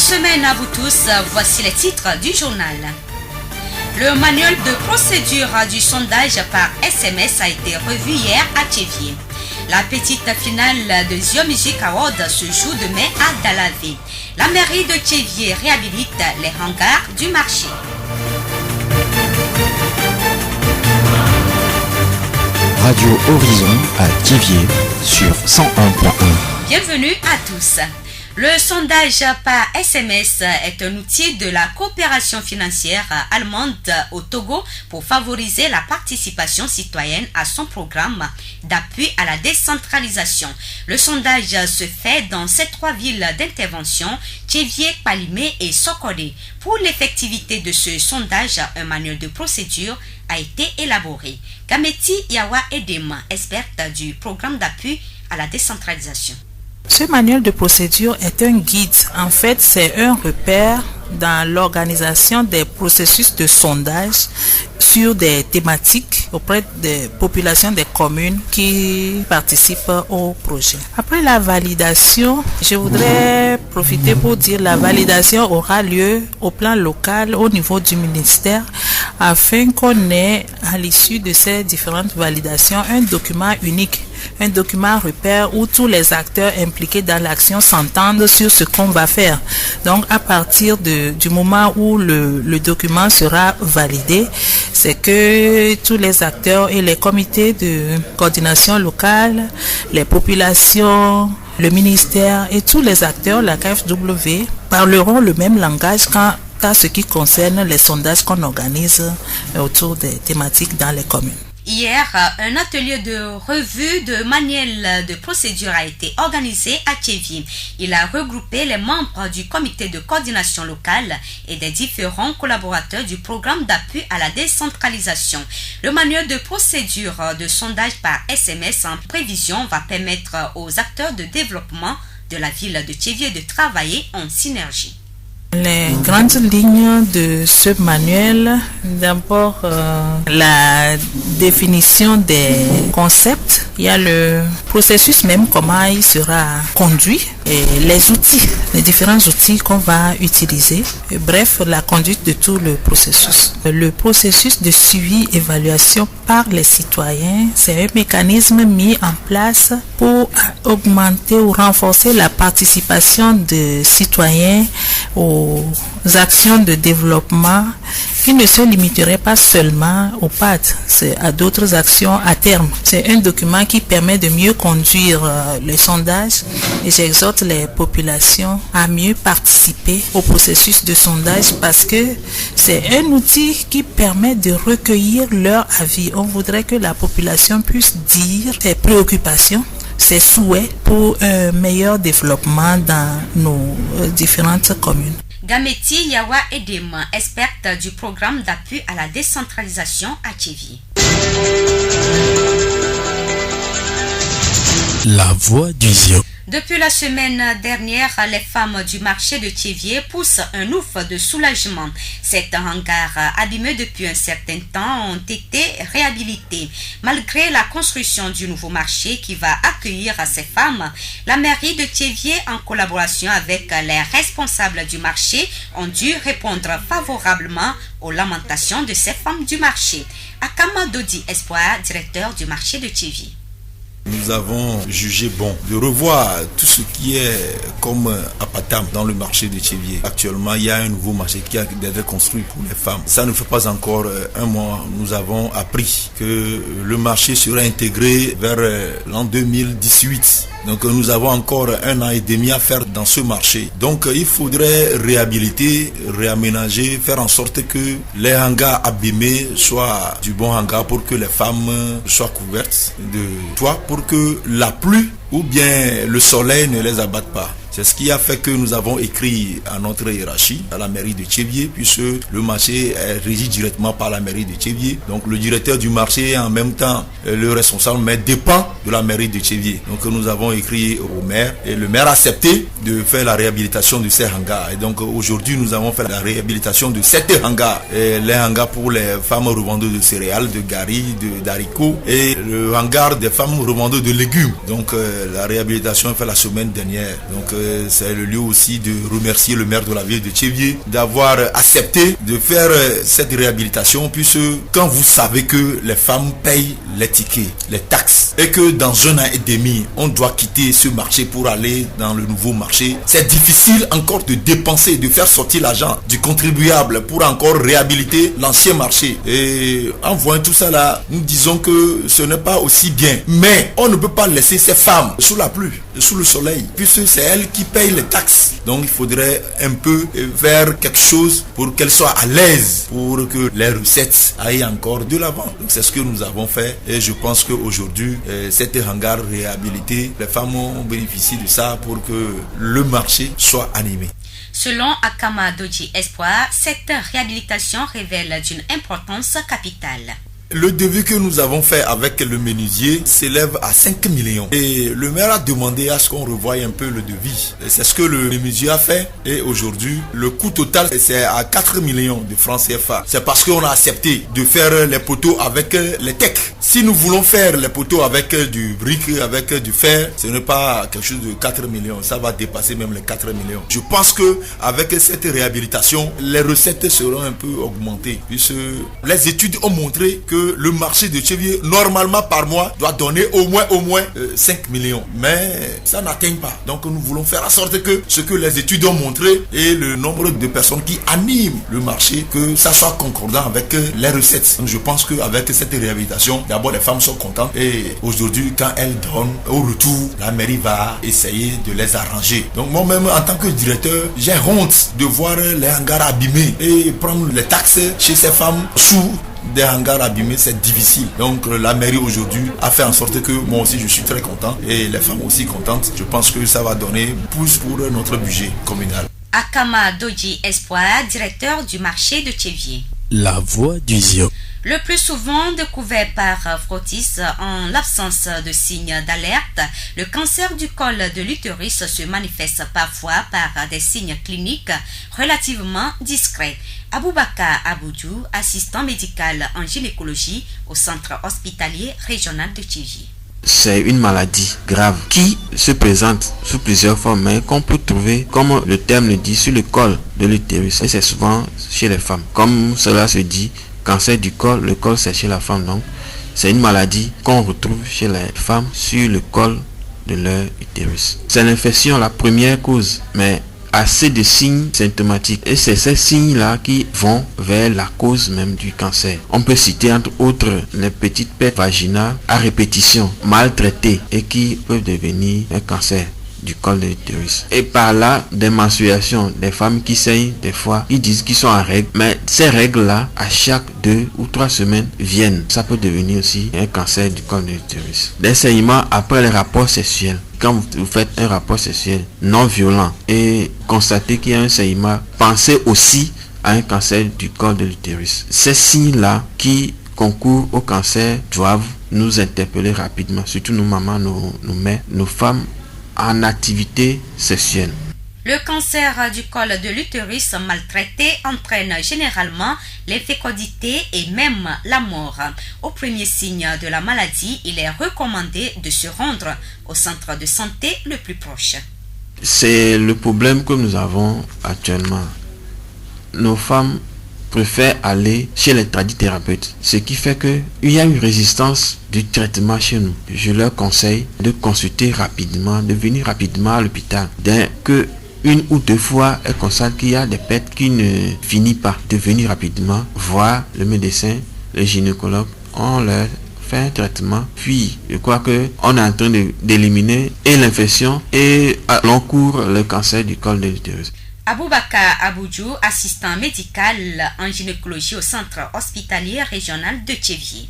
semaine à vous tous, voici les titres du journal. Le manuel de procédure du sondage par SMS a été revu hier à Tchévier. La petite finale de Zio Music Award se joue demain à Dalavé. La mairie de Tchévier réhabilite les hangars du marché. Radio Horizon à Tchévier sur 101.1. Bienvenue à tous. Le sondage par SMS est un outil de la coopération financière allemande au Togo pour favoriser la participation citoyenne à son programme d'appui à la décentralisation. Le sondage se fait dans ces trois villes d'intervention, Tchévier, Palimé et Sokoré. Pour l'effectivité de ce sondage, un manuel de procédure a été élaboré. Gameti Yawa Edema, experte du programme d'appui à la décentralisation. Ce manuel de procédure est un guide. En fait, c'est un repère dans l'organisation des processus de sondage sur des thématiques auprès des populations des communes qui participent au projet. Après la validation, je voudrais profiter pour dire que la validation aura lieu au plan local, au niveau du ministère, afin qu'on ait à l'issue de ces différentes validations un document unique. Un document repère où tous les acteurs impliqués dans l'action s'entendent sur ce qu'on va faire. Donc à partir du moment où le document sera validé, c'est que tous les acteurs et les comités de coordination locale, les populations, le ministère et tous les acteurs, la KfW, parleront le même langage quant à ce qui concerne les sondages qu'on organise autour des thématiques dans les communes. Hier, un atelier de revue de manuel de procédure a été organisé à Tchévier. Il a regroupé les membres du comité de coordination locale et des différents collaborateurs du programme d'appui à la décentralisation. Le manuel de procédure de sondage par SMS en prévision va permettre aux acteurs de développement de la ville de Tchévier de travailler en synergie. Les grandes lignes de ce manuel, d'abord la définition des concepts, il y a le processus même, comment il sera conduit, et les outils, les différents outils qu'on va utiliser, et bref, la conduite de tout le processus. Le processus de suivi, évaluation par les citoyens, c'est un mécanisme mis en place pour augmenter ou renforcer la participation des citoyens aux actions de développement qui ne se limiteraient pas seulement au PAD, c'est à d'autres actions à terme. C'est un document qui permet de mieux conduire le sondage et j'exhorte les populations à mieux participer au processus de sondage parce que c'est un outil qui permet de recueillir leur avis. On voudrait que la population puisse dire ses préoccupations, ses souhaits pour un meilleur développement dans nos différentes communes. Gameti Yawa Edema, experte du programme d'appui à la décentralisation à Tchévier. La voix du Zio. Depuis la semaine dernière, les femmes du marché de Tchévier poussent un ouf de soulagement. Ces hangars abîmés depuis un certain temps ont été réhabilités. Malgré la construction du nouveau marché qui va accueillir ces femmes, la mairie de Tchévier, en collaboration avec les responsables du marché, ont dû répondre favorablement aux lamentations de ces femmes du marché. Akama Dodi Espoir, directeur du marché de Tchévier. Nous avons jugé bon de revoir tout ce qui est comme apatam dans le marché de Tchévier. Actuellement, il y a un nouveau marché qui a été construit pour les femmes. Ça ne fait pas encore un mois. Nous avons appris que le marché sera intégré vers l'an 2018. Donc nous avons encore 1 an et demi à faire dans ce marché. Donc il faudrait réhabiliter, réaménager, faire en sorte que les hangars abîmés soient du bon hangar pour que les femmes soient couvertes de toit, pour que la pluie ou bien le soleil ne les abatte pas. C'est ce qui a fait que nous avons écrit à notre hiérarchie, à la mairie de Tchévier, puisque le marché est régi directement par la mairie de Tchévier. Donc le directeur du marché est en même temps le responsable, mais dépend de la mairie de Tchévier. Donc nous avons écrit au maire et le maire a accepté de faire la réhabilitation de ces hangars. Et donc aujourd'hui nous avons fait la réhabilitation de 7 hangars. Et les hangars pour les femmes revendeuses de céréales, de gari, d'haricots et le hangar des femmes revendeuses de légumes. Donc la réhabilitation est faite la semaine dernière. Donc c'est le lieu aussi de remercier le maire de la ville de Tchévié d'avoir accepté de faire cette réhabilitation, puisque quand vous savez que les femmes payent les tickets, les taxes, et que dans 1 an et demi, on doit quitter ce marché pour aller dans le nouveau marché, c'est difficile encore de dépenser, de faire sortir l'argent du contribuable pour encore réhabiliter l'ancien marché. Et en voyant tout ça là, nous disons que ce n'est pas aussi bien. Mais on ne peut pas laisser ces femmes sous la pluie, sous le soleil, puisque c'est elles qui payent les taxes. Donc il faudrait un peu faire quelque chose pour qu'elles soient à l'aise, pour que les recettes aillent encore de l'avant. Donc c'est ce que nous avons fait, et je pense qu'aujourd'hui, cet hangar réhabilité, les femmes ont bénéficié de ça pour que le marché soit animé. Selon Akama Doji Espoir, cette réhabilitation révèle d'une importance capitale. Le devis que nous avons fait avec le menuisier s'élève à 5 millions. Et le maire a demandé à ce qu'on revoie un peu le devis. C'est ce que le menuisier a fait. Et aujourd'hui, le coût total, c'est à 4 millions de francs CFA. C'est parce qu'on a accepté de faire les poteaux avec les techs. Si nous voulons faire les poteaux avec du brick, avec du fer, ce n'est pas quelque chose de 4 millions. Ça va dépasser même les 4 millions. Je pense que avec cette réhabilitation, les recettes seront un peu augmentées. Puisque les études ont montré que le marché de Tchévié, normalement par mois, doit donner au moins 5 millions. Mais ça n'atteint pas. Donc nous voulons faire en sorte que ce que les études ont montré et le nombre de personnes qui animent le marché, que ça soit concordant avec les recettes. Donc je pense qu'avec cette réhabilitation, d'abord les femmes sont contentes. Et aujourd'hui, quand elles donnent, au retour, la mairie va essayer de les arranger. Donc moi-même, en tant que directeur, j'ai honte de voir les hangars abîmés et prendre les taxes chez ces femmes sous des hangars abîmés, c'est difficile. Donc la mairie aujourd'hui a fait en sorte que moi aussi je suis très content et les femmes aussi contentes. Je pense que ça va donner plus pour notre budget communal. Akama Doji Espoir, directeur du marché de Tchévié. La voix du Zio. Le plus souvent découvert par Frotis en l'absence de signes d'alerte, le cancer du col de l'utérus se manifeste parfois par des signes cliniques relativement discrets. Aboubakar Aboudjou, assistant médical en gynécologie au centre hospitalier régional de Tchévié. C'est une maladie grave qui se présente sous plusieurs formes, mais qu'on peut trouver, comme le terme le dit, sur le col de l'utérus. Et c'est souvent chez les femmes. Comme cela se dit, cancer du col, le col c'est chez la femme. Donc, c'est une maladie qu'on retrouve chez les femmes sur le col de leur utérus. C'est l'infection la première cause, mais assez de signes symptomatiques. Et c'est ces signes-là qui vont vers la cause même du cancer. On peut citer entre autres les petites pertes vaginales à répétition, maltraitées et qui peuvent devenir un cancer du col de l'utérus. Et par là, des menstruations, des femmes qui saignent des fois, qui disent qu'ils sont en règle, mais ces règles-là, à chaque 2 ou 3 semaines, viennent. Ça peut devenir aussi un cancer du col de l'utérus. Des saignements après les rapports sexuels. Quand vous faites un rapport sexuel non violent et constatez qu'il y a un saignement, pensez aussi à un cancer du col de l'utérus. Ces signes-là qui concourent au cancer doivent nous interpeller rapidement, surtout nos mamans, nos mères, nos femmes en activité sexuelle. Le cancer du col de l'utérus maltraité entraîne généralement l'infécondité et même la mort. Au premier signe de la maladie, il est recommandé de se rendre au centre de santé le plus proche. C'est le problème que nous avons actuellement. Nos femmes préfèrent aller chez les tradithérapeutes, ce qui fait qu'il y a une résistance du traitement chez nous. Je leur conseille de consulter rapidement, de venir rapidement à l'hôpital. Dès que 1 ou 2 fois, elles constatent qu'il y a des pertes qui ne finissent pas, de venir rapidement voir le médecin, le gynécologue. On leur fait un traitement, puis je crois qu'on est en train d'éliminer et l'infection et à long cours le cancer du col de l'utérus. Aboubakar Aboudjou, assistant médical en gynécologie au centre hospitalier régional de Tchévié.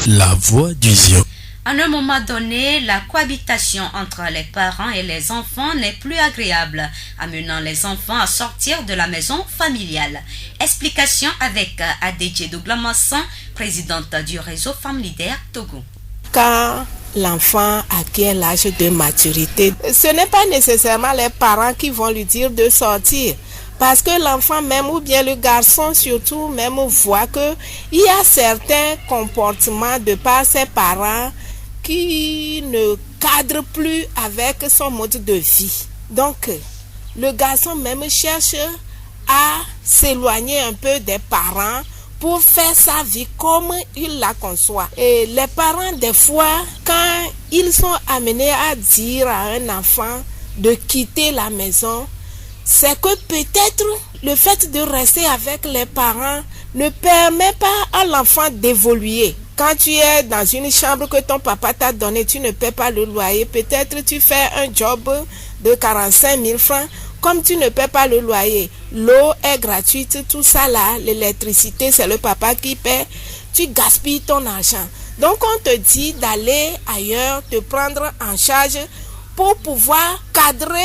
La voix du Zio. À un moment donné, la cohabitation entre les parents et les enfants n'est plus agréable, amenant les enfants à sortir de la maison familiale. Explication avec Adedje Douglamassan, présidente du réseau Femmes Leaders Togo. Quand l'enfant acquiert l'âge de maturité, ce n'est pas nécessairement les parents qui vont lui dire de sortir. Parce que l'enfant même, ou bien le garçon surtout, même voit qu'il y a certains comportements de par ses parents qui ne cadre plus avec son mode de vie. Donc, le garçon même cherche à s'éloigner un peu des parents pour faire sa vie comme il la conçoit. Et les parents, des fois, quand ils sont amenés à dire à un enfant de quitter la maison, c'est que peut-être le fait de rester avec les parents ne permet pas à l'enfant d'évoluer. Quand tu es dans une chambre que ton papa t'a donnée, tu ne paies pas le loyer, peut-être tu fais un job de 45 000 francs, comme tu ne paies pas le loyer, l'eau est gratuite, tout ça là, l'électricité c'est le papa qui paie, tu gaspilles ton argent. Donc on te dit d'aller ailleurs, te prendre en charge pour pouvoir cadrer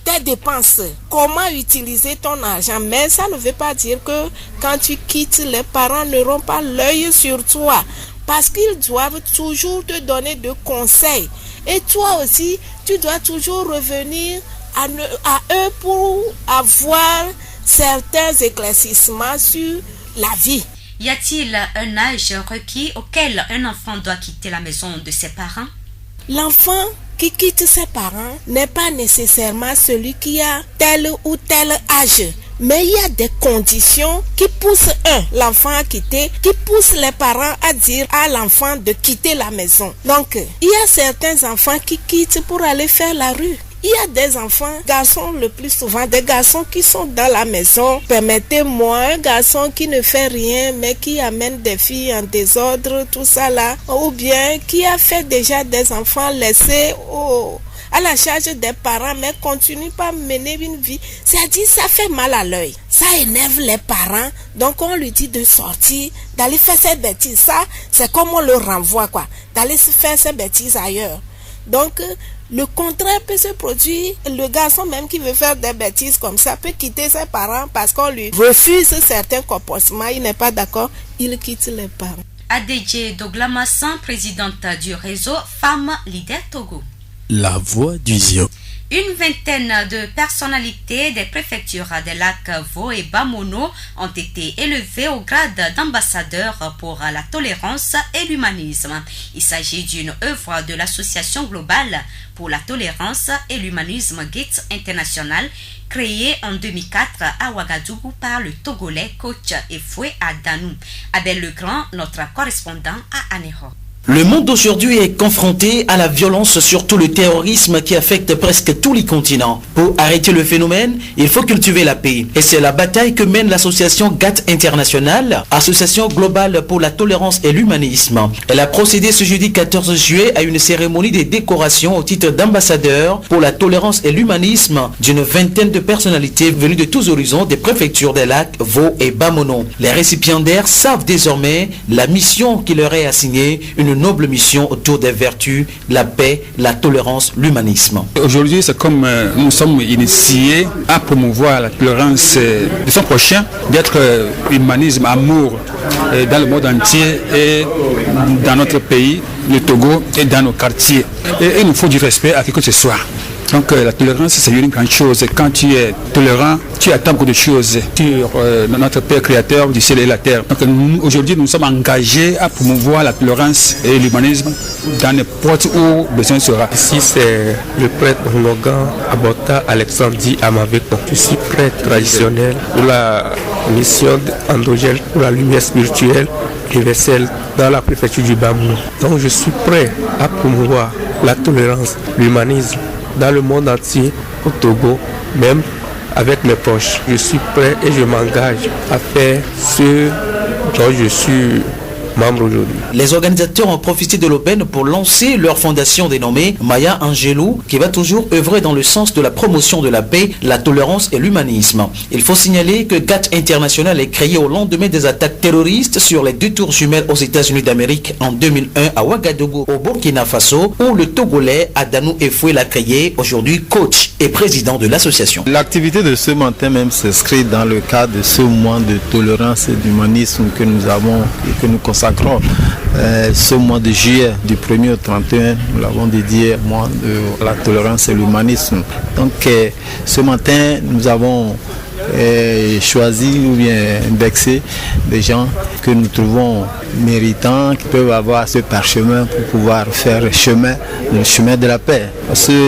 tes dépenses, comment utiliser ton argent. Mais ça ne veut pas dire que quand tu quittes, les parents n'auront pas l'œil sur toi, parce qu'ils doivent toujours te donner des conseils. Et toi aussi, tu dois toujours revenir à eux pour avoir certains éclaircissements sur la vie. Y a-t-il un âge requis auquel un enfant doit quitter la maison de ses parents? L'enfant qui quitte ses parents n'est pas nécessairement celui qui a tel ou tel âge. Mais il y a des conditions qui poussent l'enfant à quitter, qui poussent les parents à dire à l'enfant de quitter la maison. Donc, il y a certains enfants qui quittent pour aller faire la rue. Il y a des enfants, garçons le plus souvent, des garçons qui sont dans la maison. Permettez-moi, un garçon qui ne fait rien, mais qui amène des filles en désordre, tout ça là. Ou bien qui a fait déjà des enfants laissés à la charge des parents, mais continue pas à mener une vie. C'est-à-dire, ça fait mal à l'œil. Ça énerve les parents. Donc, on lui dit de sortir, d'aller faire ses bêtises. Ça, c'est comme on le renvoie, quoi. D'aller faire ses bêtises ailleurs. Donc, le contraire peut se produire. Le garçon même qui veut faire des bêtises comme ça peut quitter ses parents parce qu'on lui refuse certains comportements. Il n'est pas d'accord, il quitte les parents. Adédje Doglamassan, présidente du réseau Femmes Leader Togo. La voix du Zio. Une vingtaine de personnalités des préfectures des lacs Vo et Bamono ont été élevées au grade d'ambassadeur pour la tolérance et l'humanisme. Il s'agit d'une œuvre de l'association globale pour la tolérance et l'humanisme Gates International, créée en 2004 à Ouagadougou par le Togolais coach Efoué Adanou. Abel Legrand, notre correspondant à Anéro. Le monde d'aujourd'hui est confronté à la violence, surtout le terrorisme qui affecte presque tous les continents. Pour arrêter le phénomène, il faut cultiver la paix. Et c'est la bataille que mène l'association GATT International, Association globale pour la tolérance et l'humanisme. Elle a procédé ce jeudi 14 juillet à une cérémonie de décoration au titre d'ambassadeur pour la tolérance et l'humanisme d'une vingtaine de personnalités venues de tous horizons des préfectures des lacs Vo et Bamono. Les récipiendaires savent désormais la mission qui leur est assignée, une noble mission autour des vertus, la paix, la tolérance, l'humanisme. Aujourd'hui, c'est comme nous sommes initiés à promouvoir la tolérance de son prochain, d'être humanisme, amour dans le monde entier et dans notre pays, le Togo, et dans nos quartiers. Et il nous faut du respect à qui que ce soit. Donc la tolérance, c'est une grande chose. Quand tu es tolérant, tu attends beaucoup de choses sur notre Père créateur du ciel et la terre. Donc aujourd'hui, nous sommes engagés à promouvoir la tolérance et l'humanisme dans n'importe où besoin sera. Ici, c'est le prêtre Logan Abota Alexandri Amaveko. Je suis prêtre traditionnel pour la mission endogène pour la lumière spirituelle universelle dans la préfecture du Bamono. Donc je suis prêt à promouvoir la tolérance, l'humanisme dans le monde entier, au Togo, même avec mes proches. Je suis prêt et je m'engage à faire ce dont je suis membre aujourd'hui. Les organisateurs ont profité de l'aubaine pour lancer leur fondation dénommée Maya Angelou, qui va toujours œuvrer dans le sens de la promotion de la paix, la tolérance et l'humanisme. Il faut signaler que GATT International est créé au lendemain des attaques terroristes sur les 2 tours jumelles aux États-Unis d'Amérique en 2001 à Ouagadougou, au Burkina Faso, où le Togolais Adanou Efoué l'a créé, aujourd'hui coach et président de l'association. L'activité de ce matin même s'inscrit dans le cadre de ce mois de tolérance et d'humanisme que nous avons et que nous consacrons. Ce mois de juillet, du 1er au 31, nous l'avons dédié au mois de la tolérance et l'humanisme. Donc ce matin, nous avons choisi ou bien indexé des gens que nous trouvons méritants, qui peuvent avoir ce parchemin pour pouvoir faire le chemin de la paix.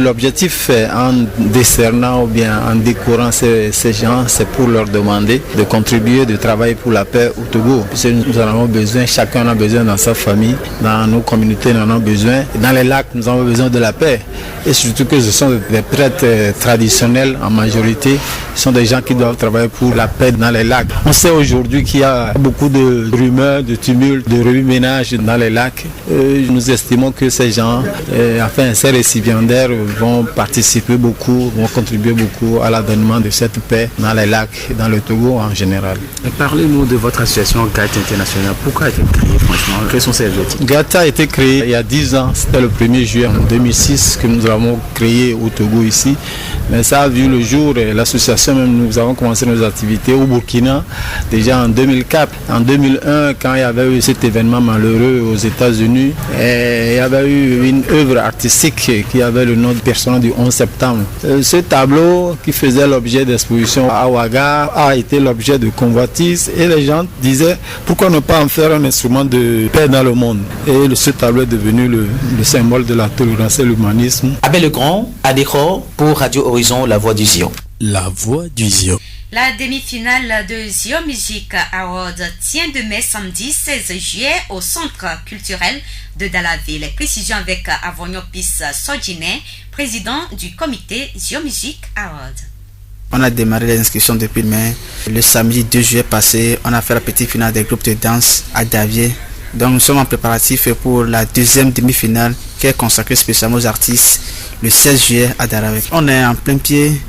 L'objectif en décernant ou bien en décorant ces gens, c'est pour leur demander de contribuer, de travailler pour la paix au Togo. Parce que nous en avons besoin, chacun en a besoin dans sa famille, dans nos communautés nous en avons besoin. Dans les lacs, nous avons besoin de la paix. Et surtout que ce sont des prêtres traditionnels en majorité. Ce sont des gens qui doivent travailler pour la paix dans les lacs. On sait aujourd'hui qu'il y a beaucoup de rumeurs, de tumultes, de remue-ménage dans les lacs. Nous estimons que ces gens, ces récipiendaires vont participer beaucoup, vont contribuer beaucoup à l'avènement de cette paix dans les lacs et dans le Togo en général. Parlez-nous de votre association GAT International. Pourquoi a-t-elle créée, franchement? Quels sont ses objectifs? GAT a été créé il y a 10 ans. C'était le 1er juillet 2006 que nous avons créé au Togo ici. Mais ça a vu le jour. L'association, même, nous avons commencé nos activités au Burkina déjà en 2004. En 2001, quand il y avait eu cet événement malheureux aux États-Unis, il y avait eu une œuvre artistique qui avait le nom de personnage du 11 septembre. Ce tableau qui faisait l'objet d'exposition à Ouaga a été l'objet de convoitise et les gens disaient pourquoi ne pas en faire un instrument de paix dans le monde. Et ce tableau est devenu le symbole de la tolérance et l'humanisme. Abel Legrand, Adéro pour Radio Horizon, La Voix du Zion. La Voix du Zion. La demi-finale de Zion Music Award tient demain samedi 16 juillet au Centre culturel de Dalavé. Les précisions avec Avoniopis Sojine, président du comité Zion Music Award. On a démarré les inscriptions depuis mai. Le samedi 2 juillet passé, on a fait la petite finale des groupes de danse à Davier. Donc nous sommes en préparatif pour la deuxième demi-finale qui est consacrée spécialement aux artistes le 16 juillet à Dalavé. On est en plein pied.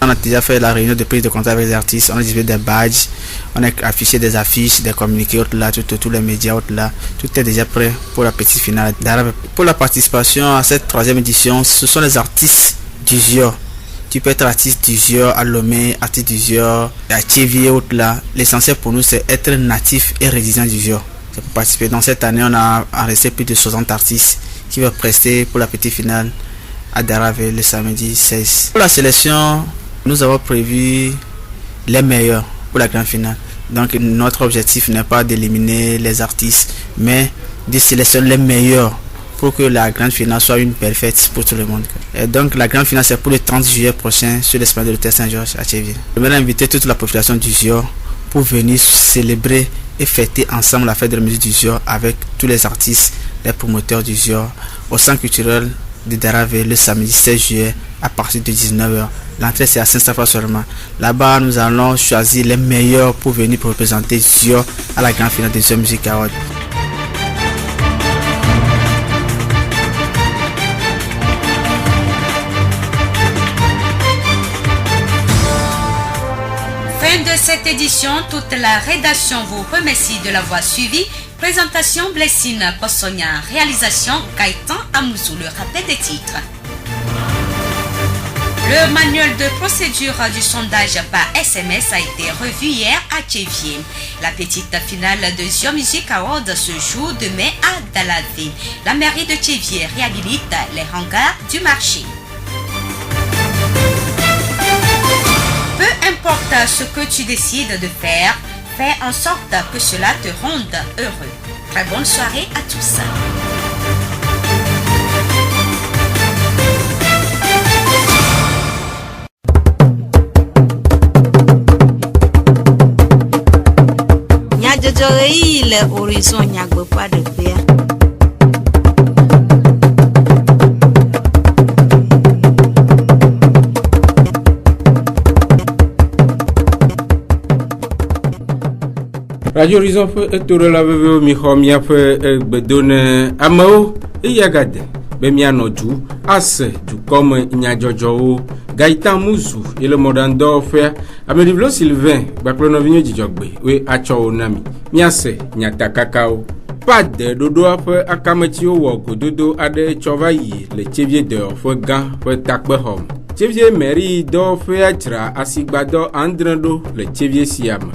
On a déjà fait la réunion de prise de contact avec les artistes, on a distribué des badges, on a affiché des affiches, des communiqués là, tous les médias là, tout est déjà prêt pour la petite finale d'Arabe. Pour la participation à cette troisième édition, ce sont les artistes du Zion. Tu peux être artiste du Zion à Lomé, artiste du Zion à Tchévier là. L'essentiel pour nous c'est être natif et résident du Zion. C'est pour participer. Dans cette année, on a enregistré plus de 60 artistes qui vont prester pour la petite finale à Daravé le samedi 16. Pour la sélection, nous avons prévu les meilleurs pour la grande finale. Donc notre objectif n'est pas d'éliminer les artistes, mais de sélectionner les meilleurs pour que la grande finale soit une belle fête pour tout le monde. Et donc la grande finale c'est pour le 30 juillet prochain sur l'esplanade de l'hôtel Saint-Georges à Tchévier. Je vais inviter toute la population du Zion pour venir célébrer et fêter ensemble la fête de la musique du Zion avec tous les artistes, les promoteurs du Zion au centre culturel de Daravé le samedi 16 juillet à partir de 19h. L'entrée c'est à 500 francs seulement. Là-bas nous allons choisir les meilleurs pour venir représenter Zion à la grande finale de Zion Music Award. Fin de cette édition, toute la rédaction vous remercie de l'avoir suivi. Présentation Blessine Possonia, réalisation Gaëtan Amouzou, le rappel des titres. Le manuel de procédure du sondage par SMS a été revu hier à Tchévier. La petite finale de Zion Music Award se joue demain à Dalavé. La mairie de Tchévier réhabilite les hangars du marché. Peu importe ce que tu décides de faire, fais en sorte que cela te rende heureux. Très bonne soirée à tous. Le horizon nyagbe pas de paix. Radio Horizon etoro la veve mi xɔ miaƒe gbedone amewo eyagade be mianɔdu ase dukɔme nyadzɔdzɔwo Gaëtan Amouzou et le mɔɖaŋudɔwɔƒea Ameɖivlo Sylvain gbakple nɔvinyo dzidzɔgbe we atsɔ wo na mi miase nyatakakawo pade ɖoɖoa ƒe akametsiwo wɔ gododo aɖe tsɔ va yi le Tchévier dɔyɔƒe gã ƒe takpexɔme. Tchévier mairie dɔwɔƒea dzra asigbadɔ andre ɖo le Tchévier sia me.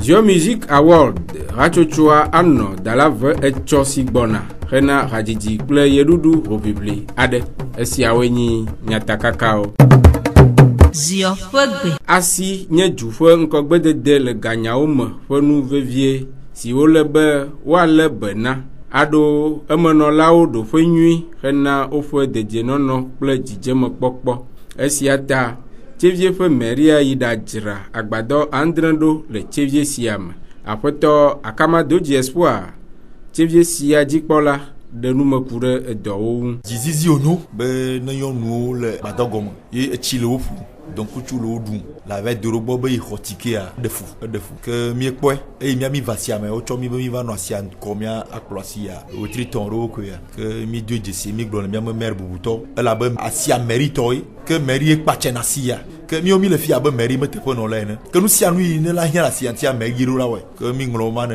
Zion Music Award hatsotsoa anɔ Dalave etsɔ si gbɔna hena hadzidzi kple yeɖuɖu hoʋiʋli aɖe. Esiawoe nyi nyatakakawo. Zio fegbe. Asi nye du ƒe ŋkɔgbedede le ganyawo me ƒe nu vevie si wole be woalé bena aɖo emenɔlawo ɖo ƒe nyui hena woƒe dedienɔnɔ kple dzidzemekpɔkpɔ. Esia ta tsevie ƒe meria yi ɖadzra agbadɔ andre ɖo le tsevie sia me. Aƒetɔ Akamadoji Espoir tsevie sia dzikpɔla de numeku ɖe edɔwo ŋu. Dzizizi onyo be ne nyɔnuwo le agbadɔ gɔme ye etsi le wo ƒu. Donc kutsu le wo ɖum la ve do ɖo be yi xɔ tikea eɖe fu ke miekpɔe eye mi va sia me wotsɔ mi be mi va nɔ asia kɔ mia akplɔ asia wotri tɔn ɖo koe ke mi do dzesi mi gblɔ le miame maire bubutɔ elabe asia meritɔe ke meri kpatse na asia ke mi le fia be meri me teƒe nɔ la ene ke nu sia nu yi ne la hiã asia tia meri ɖo la wɔe ke mi ŋlɔ ma ne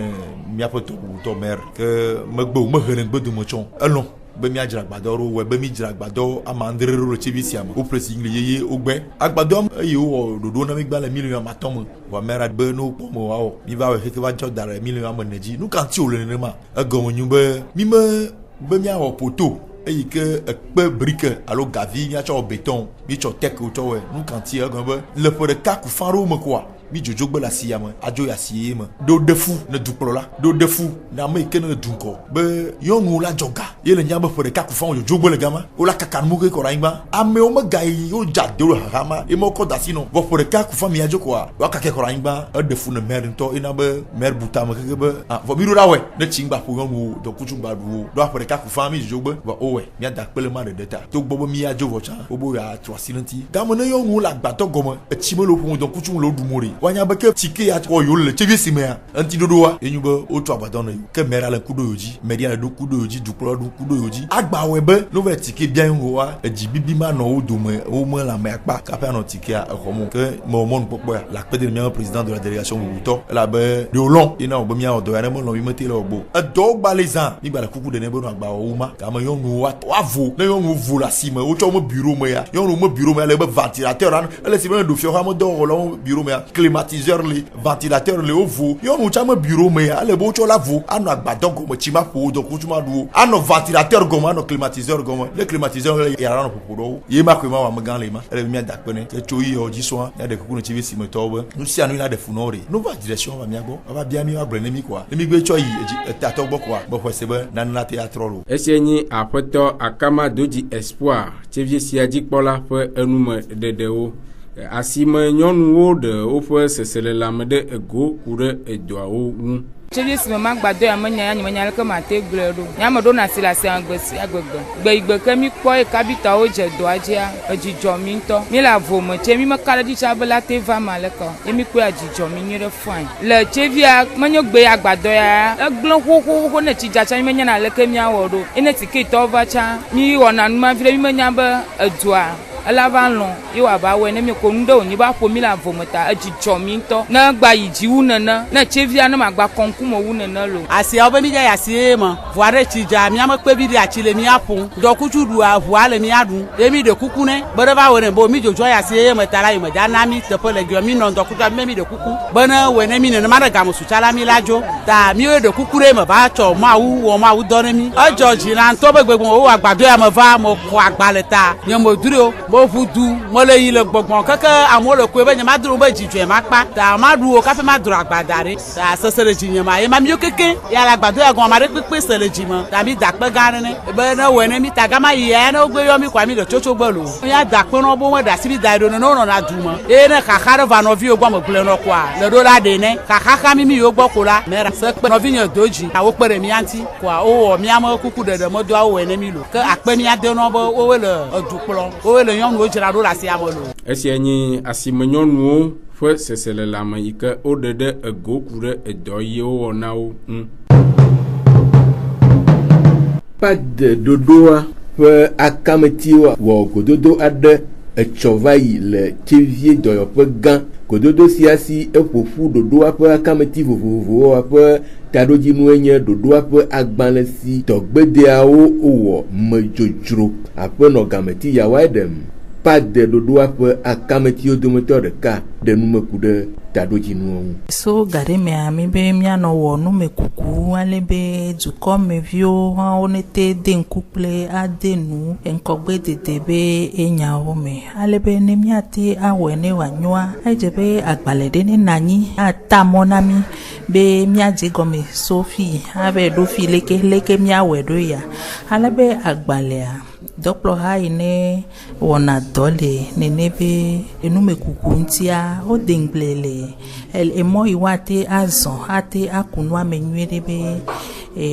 miaƒe tɔ bubutɔ maire ke megbe wo mehe ne gbedo tsɔ elɔ be mi adzra agbadɔ ro we be mi dzra agbadɔ amandre ro le tsevi sia me wo presi le yeye wo gbe agbadɔ eye wo ɖoɖo na mi gba le milion amatɔ me wa mera be no kpɔ me wa mi va we heke va tsɔ da le milion amene dzi nu kan ti wo le nenema egɔme nyu be mi me be mi awɔ poto eyi ke ekpe brique alo gavi mi atsɔ béton mi tsɔ tek wo tsɔ we nu kan ti egɔme be le ƒe ɖeka ku fa ro me koa mi dzodzo gbe le asia me adzo yi asi me do defu ne dukplɔla do defu na ame yi ke ne du ŋkɔ be nyɔnu la dzɔga ye le nya be ƒe ɖeka ku fa wo dzodzo gbe le gama wo la kaka numu ke kɔ ɖe anyigba amewo mega yi wo dza do le hahama ye me kɔ da asi nɔ vɔ ƒe ɖeka ku fa mi adzo koa wo kaka kɔ ɖe anyigba eɖe fu ne maire ŋutɔ ena be maire buta me keke be vɔ mi ɖo ɖa wɔe ne tsi ŋgba ƒo nyɔnuwo dɔkutsu ŋgba ɖu wo do ƒe ɖeka ku fa mi dzodzo gbe vɔ owɔe miada kpele ma ɖeɖe ta to gbɔ be mi adzo vɔ tsã wo be yeatrɔ asi ne ŋuti game ne nyɔnuwo le agbadɔ gɔme etsi me le woƒo dɔkutsu le wo ɖum o ɖe woanya be ke tike ya tɔ yo le tsevi si mea ŋuti ɖoɖoa enyu be wotsɔ agbadɔ ne ke mera le kuɖo yo dzi meria le ɖo kuɖo yo dzi dukplɔ ɖo kuɖo yo dzi agba wɔe be no va tike bia ŋgɔa edzi bibi ma nɔ wo dome wo me la me akpa kaƒe anɔ tikea exɔmo ke me mɔnu kpɔkpɔa la akpe de miaƒe président de la délégation bubutɔ elabe ɖeolɔn yena wo be miawɔ dɔ ya ne melɔ mi mete le wo gbɔ edɔwo gba le zã mi gba le kuku de ne be no agba wɔwo ma game nyɔnuwo woavo ne nyɔnuwo vo le asi me wotsɔ wo me bureau me ya nyɔnuwo me bureau me le be ventilateur an ele si be ne ɖo fiɔ hã me dɔwɔlawo bureau me ya climatiseur le ventilateur le wo vo nyɔnu tsã me bureau me ya ele be wotsɔ la vo anɔ agbadɔ gɔme tsi ma ƒo wo dɔkutsu ma ɖu wo anɔ ventilateur gɔme anɔ climatiseur gɔme ne climatiseur le yàrá nɔ ƒoƒo ɖɔ wo ye ma koe ma wɔ amegã le ma ele be miada kpe ne ke tso yi yɔ dzi sɔa ya de kuku ne tsevi si me tɔwo be nu sia nu la de fu nɔ re no va direction va mia gbɔ va bia mi va gblɔ ne mi koa ne mi gbe tsɔ yi etatɔ gbɔ koa be xɔ se be nane la te atrɔ lo. Esia nye aƒetɔ Akamadoji Espoir tsevie sia dzikpɔla ƒe enume ɖeɖewo. Asime nyɔnuwo ɖe woƒe seselelame ɖe ego ku ɖe edɔawo ŋu. Tsevie si me ma gbadɔ ya menya ya nyemenya leke mate gblɔe ɖo. Nyame ɖo na si le asi agbegbe. Gbeyigbe ke mi kpɔ ye kabitawo dze dɔa dzia edzidzɔ mi ŋutɔ. Mi le avo me tse mi meka ɖe dzi tsa be la te va ma leke. Ye mi kpɔe adzidzɔ mi nyuie ɖe fain. Le tsevia menye gbe agbadɔ ya egblẽ xoxoxo ne tsi dza tsa mi menya na leke miawɔ ɖo. Ene tiketɔwo va tsa mi wɔna numavi ɖe mi menya be edua ela va lɔ ye wòava wɔe ne mi ko nu ɖe wònyi va ƒo mi le avome ta edzidzɔ mi ŋutɔ ne gba yi dzi wu nene ne tsevia ne magba kɔnkume wu nene lo. Asiawo be mi dze asi me ʋua ɖe tsi dza miame kpevi ɖe atsi le mia ƒom dɔkutsu ɖua ʋua le mia ɖum ye mi ɖe kuku ne be ɖe va wɔ ne bo mi dzodzɔ ya asi me ta la yi me da na mi teƒe le gbe mi nɔ dɔkutsua mi ɖe kuku be ne wɔ ne mi nenema ɖe gamesutsua la mi la dzo ta mi ɖe kuku ɖe me va tsɔ mawu wɔ mawu dɔ ne mi edzɔ dzi na ŋutɔ be gbegbe wo agbadɔ ya me va me xɔ agba le ta nye me du ɖo mo vudu mo le yi le gbɔgbɔ keke amewo le koe be nye ma dro be dzidzɔe ma kpa ta ma ɖu wo kafe ma dro agbada ɖe ta sese le dzi nye ma ye ma miwo keke ya le agbadɔ ya gɔn ma ɖe kpekpe se le dzi me ta mi da kpe gã ɖe ne be ne wɔ ne mi ta gama yi ya ne wo gbe yɔ mi koa mi le tsotso gbe lo ya da kpe nɔ bo me da si mi da ɖo ne wo nɔna du me eye ne xaxa ɖe va nɔviwo gbɔ me gblẽ nɔ koa le ɖo la ɖe ne xaxa mi yiwo gbɔ ko la mera se kpe nɔvi nye do dzi awo kpe ɖe mia ŋuti koa wo wɔ miame kuku ɖeɖe me do awo wɔ ne mi lo ke akpe mia de nɔ be wowe le edu kplɔ wowe le nyɔnuwo dzra ɖo le asia me lo. Esia nye asime nyɔnuwo ƒe seselelame yi ke woɖe ɖe ego ku ɖe edɔ yi wo wɔna wo ŋu. Pade ɖoɖoa ƒe akametiwo wɔ gododo aɖe etsɔ va yi le tsevie dɔyɔƒe gã gododo sia si eƒoƒu ɖoɖoa ƒe akameti vovovowo ƒe taɖodzinue nye ɖoɖoa ƒe agbalẽ si tɔgbedeawo wɔ me dzodzro aƒenɔ gameti yawoe ɖem pade dodoa ƒe akametiwo dometɔ ɖeka ɖe numeku ɖe taɖodzinu ŋu. So gaɖe mea mi be mianɔ wɔ numekuku ale be dukɔmeviwo hã wonete de ŋku kple ade nu ŋkɔgbe dede be enyawo me ale be ne miate awɔe ne wòanyoa edze be agbalẽ ɖe ne nanyi ata mɔ na mi be miadze gɔme sofi abe ɖo fi leke miawɔe ɖo ya ale be agbalẽa dɔkplɔha yi ne wɔna dɔ le nene be enumekuku ŋutia wode ŋgble le emɔ yi woate azɔ ate aku nua me nyuie ɖe be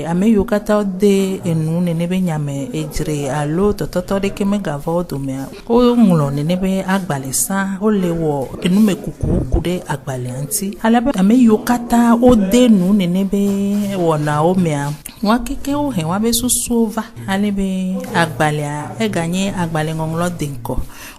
ame yiwo katã wode enu nene be nyame edzre alo tɔtɔtɔ ɖeke megavɔ wo domea woŋlɔ nene be agbalẽ sã wole wɔ enumekuku ku ɖe agbalẽa ŋuti ale be ame yiwo katã wode nu nene be wɔnawo mea wa keke wo hɛ wa be susuwo va ale be agbalẽa eganye agbalẽ ŋɔŋlɔ de ŋkɔ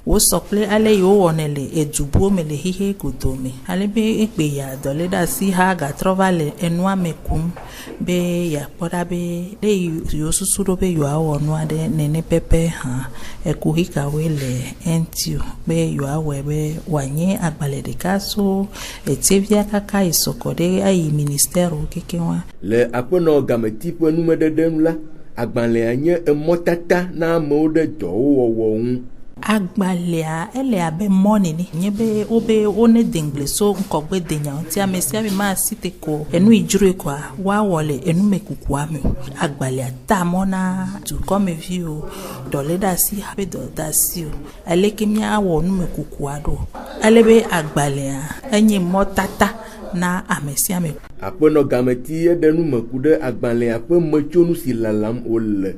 wosɔ kple ale yi wowɔnɛ le edubuwo me le xixe godo me ale be egbe ya dɔle ɖe asi ha gatrɔ va le enua me kum be yakpɔ ɖa be ne yiwo susu ɖo be yewoawɔ nua ɖe nene pepe hã eku hikawoe le eŋuti o be yewoawɔe be wòanye agbalẽ ɖeka so etievia kaka yi sɔkɔ ɖe ayi ministɛrwo keke wa. Le aƒenɔ gameti ƒe numeɖeɖe nu la agbalẽa nye emɔtata na amewo ɖe dɔwo wɔwɔ ŋu. Agbalẽa ele abe mɔ nene nye be wone de ŋgble so ŋkɔgbe de nyawo ŋuti ame sia ame ma si te ko enu yi dzroe koa woawɔ le enumekukua me o. Agbalẽa ta mɔ na dukɔmeviwo dɔle ɖe asi hafi dɔ de asi o aleke miawɔ numekukua ɖo ale be agbalẽa enye mɔtata na ame sia ame. Aƒenɔ gameti eɖe numeku ɖe agbalẽa ƒe metsonu si lalam wole.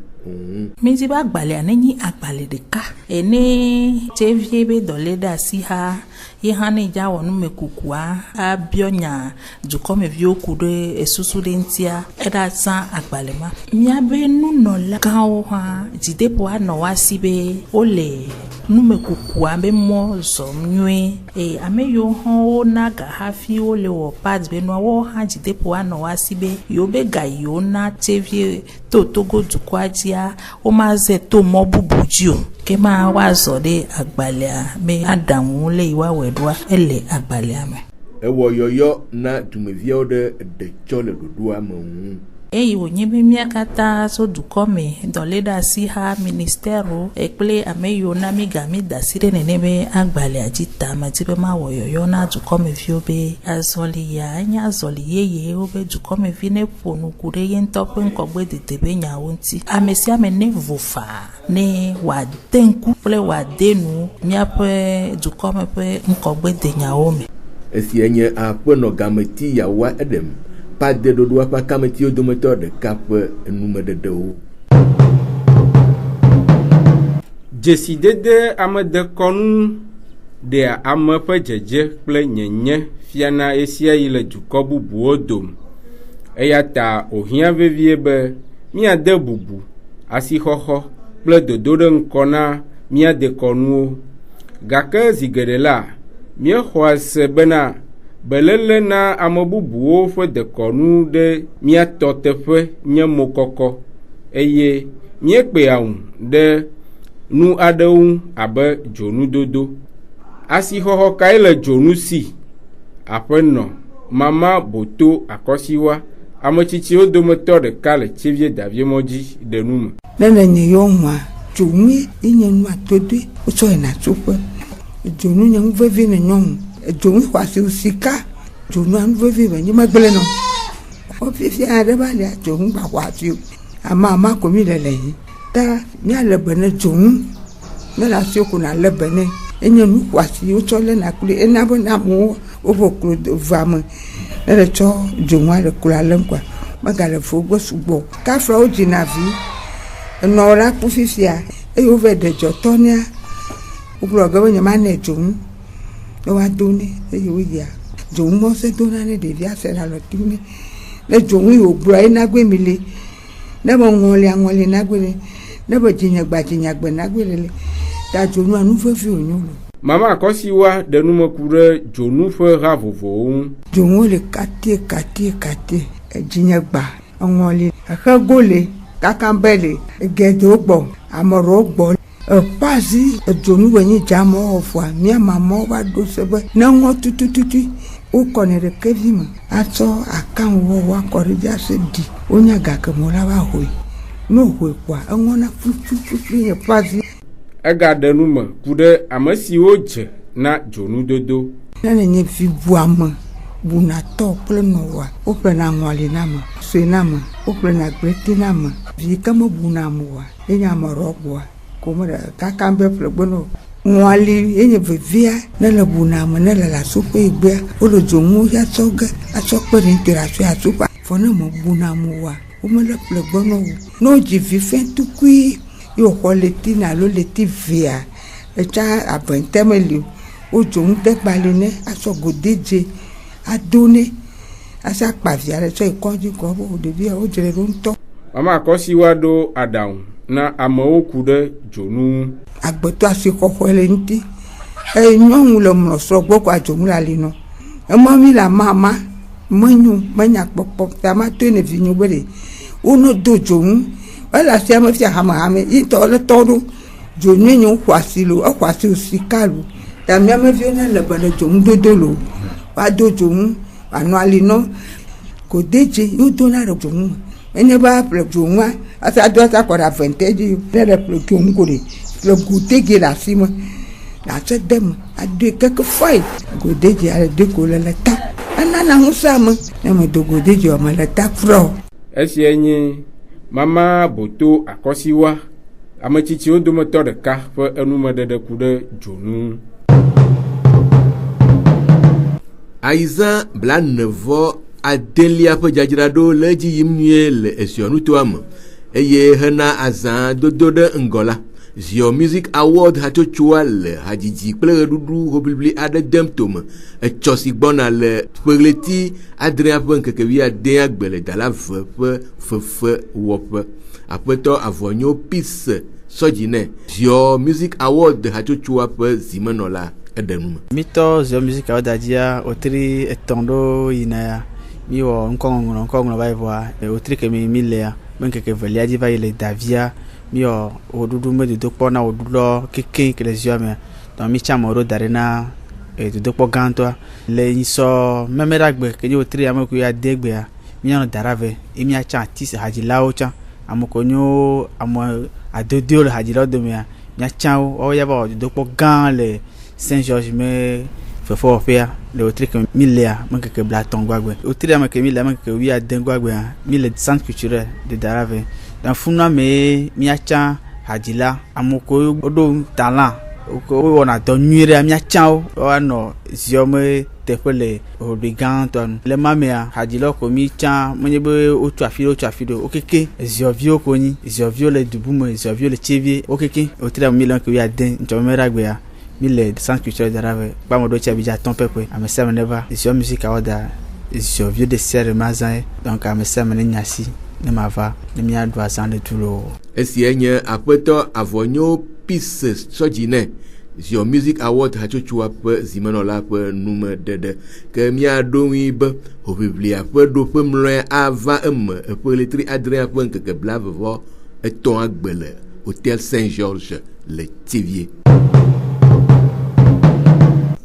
Mezi be agbalẽa nenyi agbalẽ ɖeka ene tevie be dɔle ɖe asi ha ye hã ne dza wɔ numekukua abiɔ nya dukɔmeviwo ku ɖe esusu ɖe ŋutia eɖa zã agbalẽ ma. Miabe nunɔla gãwo hã dzideƒo anɔ wa si be wole numekukua be mɔ zɔm nyuie ame yiwo hã wona ga hafi wole wɔ pad be nuawo hã dzideƒo anɔ wa si be yiwo be ga yiwo na tevie to Togo dukɔa dzia womaze to mɔ bubu dzi o ke ma woazɔ ɖe agbalẽa be aɖaŋu le yi woawɔe ɖoa ele agbalẽa me. Ewɔ yɔyɔ na dumeviawo ɖe ɖetsɔ le ɖoɖoa me ŋu. Eyi wònye be mía katã so dukɔ me dɔle ɖe asi ha ministɛrwo kple ame yiwo na mi ga mi da asi ɖe nene be agbalẽa dzi ta me di be mawɔ yɔyɔ na dukɔmeviwo be azɔli ya enye azɔli yeye wo be dukɔmevi ne ƒo nu ku ɖe ye ŋutɔ ƒe ŋkɔgbe dede be nyawo ŋuti ame sia ame ne vo faa ne wòade ŋku kple wòade nu míaƒe dukɔme ƒe ŋkɔgbe de nyawo me. Esia nye aƒenɔ gameti yawoa eɖem pade ɖoɖoa ƒe akametiwo dometɔ ɖeka ƒe enumeɖeɖewo. Dzesidede amedekɔnu ɖea ame ƒe dzedze kple nyenye fiana esia yi le dukɔ bubuwo dome eya ta wòhiã vevie be míade bubu asixɔxɔ kple dodo ɖe ŋkɔ na mía dekɔnuwo gake zi geɖe la míexɔa se bena belele na ame bubuwo ƒe dekɔnu ɖe míatɔ teƒe nye mokɔkɔ eye míekpea ŋu ɖe nu aɖewo abe dzonudodo. Asixɔxɔ kae le dzonu si? Aƒenɔ Mama Boto Akɔsiwa ametsitsiwo dometɔ ɖeka le Tseviɛ Davie mɔdzi ɖe nu me. Ne le nye yɔnua dzonu nye nu atodoe wotsɔ yina tsoƒe. Dzonu nye nu vevi ne nyɔnu. Dzonu xɔasi sika dzonu anu vevi be nye megble nɔ. Ofifi aɖe va lia dzonu gba xɔasi o. Ama ko mi le yi. Ta míale be ne dzonu ne le asi ko na le be ne enye nu xɔasi wotsɔ le na kuli ena be na amewo woƒe klo va me ne le tsɔ dzonua le klo ale ŋkɔa megale fo gbɔ sugbɔ. Kaflawo dzina vi enɔwo la kpu fifia eye wove ɖe dzɔtɔnea wogblɔ ge be nye ma ne dzonu ne woado ne eye woyia dzonu mɔ se dona ne ɖevia se la lɔti ne ne dzonu yi wògblɔ ye nagbe mi le ne be ŋɔli nagbe le ne be dzinyagbe nagbe le ta dzonu anu vevi wònyo lo. Mama Akɔsiwa ɖe numeku ɖe dzonu ƒe ha vovovowo ŋu. Dzonu le kate dzinyagba ŋɔli exego le kakambe le geɖewo gbɔ ameɖewo gbɔ Pazi dzonu wenyi jamo ofwa mia mama wa do sebe na ngo tutututu o konere kevima aso akan wo wa korija se di onya gaka mola wa hoi no hoi kwa ngona fufu ye pazi aga denuma kude amasi oje na jonu dodo na ne fi buama buna to pleno wa o plena ngwali nama senama o plena greti nama vi kama buna muwa enya marobwa como kakambe plebono ngwali yenye vivia na la bunama na la supe igbe olo jongu ya soga asokpe interaction ya supa fona mo bunamu wa o me la plebono no jivi fentu kui yo holeti na lo leti via echa abentemeli o jongu te balune asogodeje adone asa pavia le so ikonji ko bo de via o jere ronto mama akosi wa do adaun na amawo kude jonu agbeto asikoko elenti nyɔnu le mlɔ srɔgbɔ ko adzomu la li no emɔmi la mama menyu menya kpɔkpɔ tama to ne vi nyu be de wono do dzomu ela sia me fia hame ito le tɔɖo dzonu nye xɔasi lo exɔasi sika lo tamia me vi ne le be le dzomu dodo lo wa do dzomu anɔ ali no ko deje yo do na re dzomu enye ba ple dzomu asa do asa kɔ da vintage ne le ple dzomu ko de le goûter la cime la tête dem a deux quelques fois goûter à deux coller la ta anana musama na me do goûter jo ma la ta fro esienye mama boto akosiwa amachichi odomoto de ka fo enumede de kude jonu Aiza blanevo adelia pe jajrado le ji yimnie le esionu toam eye hena azan dodo de ngola Zio Music Award hachochua le hajiji kple dudu hobibli ade dem tome etchosi gbona le peleti Adrien Penkeke wi ade agbele dala fefe wope apeto avonyo peace sojine Zio Music Award hachochua pe zimenola edenuma mito Zio Music Award adia otri etondo ina miwo nkongo vai voir otri ke mi milea Penkeke velia di vai le davia mio odudu me de pona odulo keke que les hommes dans mi chamoro darena et de po ganto le iso memeragbe ke yo tri amako ya degbe mi an darave e mi acha tis hajila ocha amokonyo amo adodio le hajila do mi acha o ya ba de po gan le Saint Georges me fefo ofia le otri que milea manke ke blaton gwagwe otri amake milea manke ke wi adengwagwe mi le centre culturel de darave dans funa me miacha hajila amoko odo talent ko wona to nyire miacha o no ziome tepele obiganto le mamea hajila ko micha monyebe otu afido okeke ziovio ko ni ziovio le dubumo ziovio le chevie okeke otira million ko ya den ntomeragbe ya mille centre culturel d'arave ba modo chabija tompepe amesa meneva Zio Music Award ziovio de serre mazan donc amesa mennyasi ne mava ne mi adwa san de tulo esienye apeto avonyo peace sojine Zio Music Award hachochua pe zimenola pe nume dede ke mi adowi be hobiblia pe do pe mloe ava pe letri Adrien Penkeke blavevo eton agbele Hôtel Saint-Georges le Tivier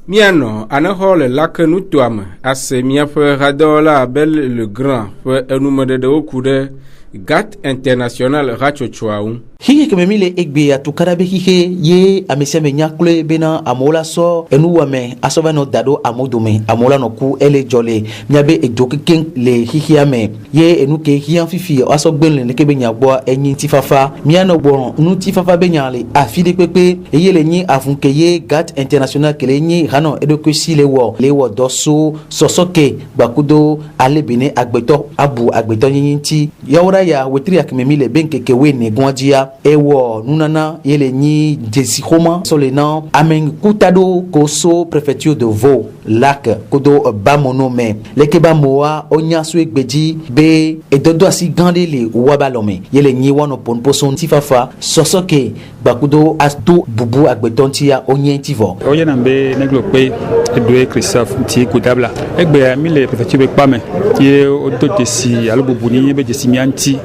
miano anaho le lakenu toame ase miafe radola bel le grand fe enumede de okude GAT International rachochoaun Hige keme mile egbe atukarabe hige ye amesia menyakle bena amola so enu wame asova no dado amodome amola no ku ele jole nyabe ejoke ken le hihiame ye enu ke hian fifi aso gbenle ne kebe nyagbo enyin tifafa miano gbo nu tifafa benyale afide pepe eye le nyi afunke ye GAT International kele nyi hano edokosi le wo doso sosoke bakudo ale bene agbeto abu agbeto nyinti yawra ya wetri akeme mile benkeke we ne gwanjia ewo nunana yele nyi desihoma solena amen kutado koso préfecture de Vaud lac kodo bamonome lekeba moa onya su egbeji be edodo asi gande le wabalome yele nyi wono ponposon tifafa sosoke bakudo asto bubu agbetontia onye tivo oye nambe neglo pe edwe Christophe ti kudabla egbe mi le préfecture be pame ye odo desi alobubuni be desi mianti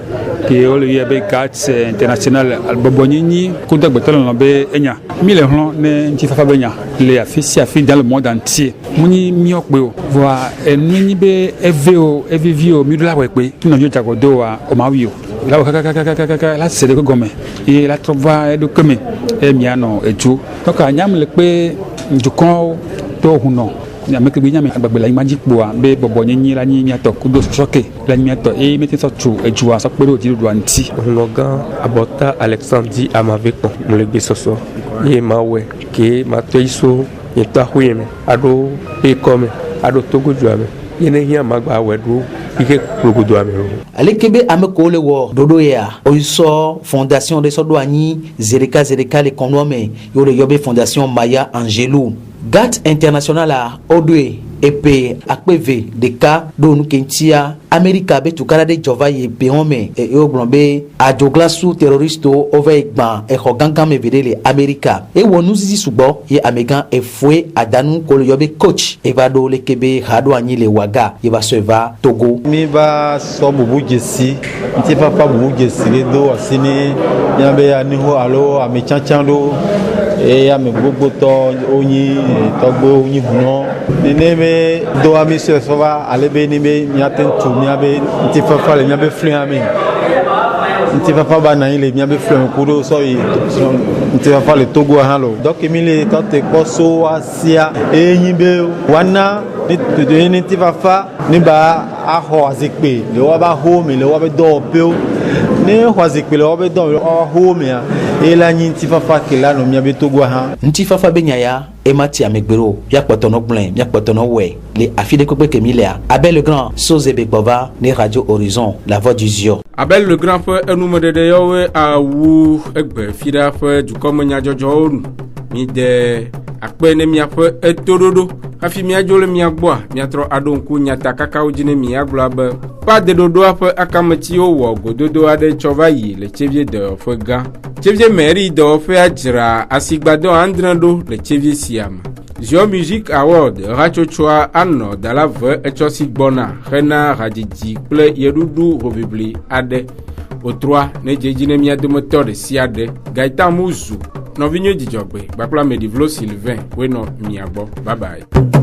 ke o le yebe GATS international albobonyini ko de gbeto lo be enya mi le hon ne nti fafa be nya le afi dans le monde entier muni mi okpe o voa enuni be evio mi do la we pe kino yo jagodo wa o ma wi o la c'est de gomme et la trova de keme e mi ano eju donc anyam le pe njukon to huno ya me ke binya me agbagbe la imaji po a be bobo nyin la nyin to kudo soke la nyin to e me tin so tu eju a so pe do di do anti logan abota alexandre amaveko mo le gbe soso ye ma we ke ma to iso ye ta hueme ado e come ado togo juame yene hia magba wedu ike progodo amero alekebe amekole wo dodo ya oiso fondation de sodoani zereka le konome yore yobe fondation Maya Angelou GATT international a odwe epe akpeve de ka do nu kentia America be tukara de jova ye peome e oglombe a joglasu terroristo over igban e hoganga me vedele America e wonu zizi subo ye amegan e fue adanu kolo yobe coach e va do lekebe hado anyi le waga ye va seva Togo mi ba so bubu jesi nti papa bubu jesi le do asini yabe aniho alo ame chanchan e ya me gbogbo to oyin togbo oyin huno neme do ami se sova alebe ni be nyatentu miabe nti fafa le miabe flu ami nti fafa ba na ile miabe flu kudo so yi nti fafa le Togo halo donc mi le quand te poso asia eyin be wana ni nti fafa ni ba aho azikpe le wa ba home le wa be do pe ne hwazikpe le wa be do home ya ela nyi nti fafa ke la no miabe Togo ha nti fafa be nyaya emati amegbero ya kpotono blen ya kpotono we les afide kokpe kemilia Abel le grand Soze Begbova ne Radio Horizon la voix du Zio Abel le grand fe enume de yowe a wu egbe fida fe du komenya jojo mi de akpene mi ape etododo afi mi ajole mi agbo mi atro adonku nyata kaka ujine mi aglo abe pa de dodo ape akamati owo gododo ade chovayi le chevie de ofega chevie mairie de ofe ajira asigbado andrando le chevie siam Zio Music Award rachochoa anno dala ve echosi bona rena radiji ple yedudu rovibli ade o 3 ne jejine mi ade moteur de siade Gaëtan Mouzou Novinho Djogbe Bakla Medivlo Sylvain we no mi agbo bye bye